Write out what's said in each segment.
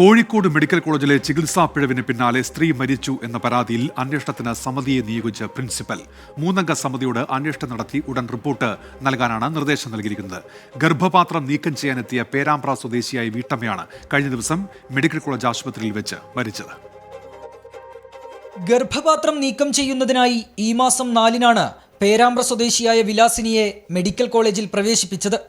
Kozhikode medical കോളേജിലെ ചികിത്സാ പിഴവിന് പിന്നാലെ സ്ത്രീ മരിച്ചു എന്ന പരാതിയിൽ അന്വേഷണത്തിന് സമിതിയെ നിയോഗിച്ച പ്രിൻസിപ്പൽ 3-അംഗ സമിതിയോട് അന്വേഷണം നടത്തി ഉടൻ റിപ്പോർട്ട് നൽകാനാണ് നിർദ്ദേശം നൽകിയിരിക്കുന്നത്. ഗർഭപാത്രം നീക്കം ചെയ്യാനെത്തിയ പേരാമ്പ്ര സ്വദേശിയായ വീട്ടമ്മയാണ് കഴിഞ്ഞ ദിവസം മെഡിക്കൽ കോളേജ് ആശുപത്രിയിൽ വെച്ച് മരിച്ചത്. ഗർഭപാത്രം നീക്കം ചെയ്യുന്നതിനായി ഈ മാസം 4-നാണ് പേരാമ്പ്ര സ്വദേശിയായ വിലാസിനിയെ മെഡിക്കൽ കോളേജിൽ പ്രവേശിപ്പിച്ചത്.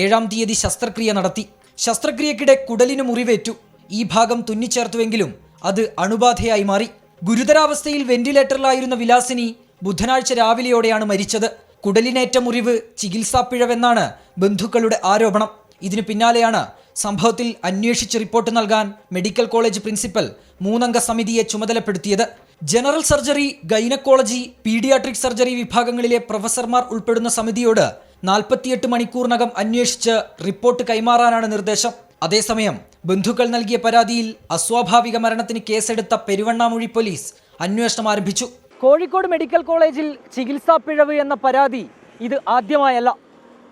7-ാം തീയതി ശസ്ത്രക്രിയ നടത്തി. ശസ്ത്രക്രിയക്കിടെ കുടലിന് മുറിവേറ്റു. ഈ ഭാഗം തുന്നിച്ചേർത്തുവെങ്കിലും അത് അണുബാധയായി മാറി. ഗുരുതരാവസ്ഥയിൽ വെന്റിലേറ്ററിലായിരുന്ന വിലാസിനി ബുധനാഴ്ച രാവിലെയോടെയാണ് മരിച്ചത്. കുടലിനേറ്റ മുറിവ് ചികിത്സാ പിഴവെന്നാണ് ബന്ധുക്കളുടെ ആരോപണം. ഇതിനു പിന്നാലെയാണ് സംഭവത്തിൽ അന്വേഷിച്ച് റിപ്പോർട്ട് നൽകാൻ മെഡിക്കൽ കോളേജ് പ്രിൻസിപ്പൽ 3-അംഗ സമിതിയെ ചുമതലപ്പെടുത്തിയത്. General surgery, gynaecology, paediatric surgery വിഭാഗങ്ങളിലെ പ്രൊഫസർമാർ ഉൾപ്പെടുന്ന സമിതിയോട് 48 മണിക്കൂറിനകം അന്വേഷിച്ച് റിപ്പോർട്ട് കൈമാറാനാണ് നിർദ്ദേശം. അതേസമയം ബന്ധുക്കൾ നൽകിയ പരാതിയിൽ അസ്വാഭാവിക മരണത്തിന് കേസെടുത്ത പെരുവണ്ണാമൂഴി പോലീസ് അന്വേഷണം ആരംഭിച്ചു. കോഴിക്കോട് മെഡിക്കൽ കോളേജിൽ ചികിത്സാ പിഴവ് എന്ന പരാതി ഇത് ആദ്യമായല്ല.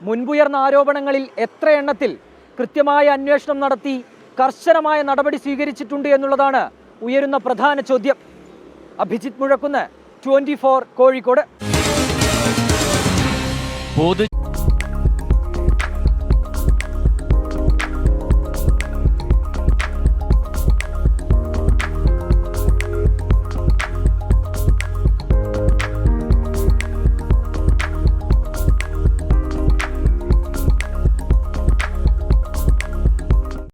മുൻപുയർന്ന ആരോപണങ്ങളിൽ എത്ര എണ്ണത്തിൽ കൃത്യമായ അന്വേഷണം നടത്തി കർശനമായ നടപടി സ്വീകരിച്ചിട്ടുണ്ട് എന്നുള്ളതാണ് ഉയരുന്ന പ്രധാന ചോദ്യം. അഭിജിത്ത് മുഴക്കുന്ന്, 24 കോഴിക്കോട്.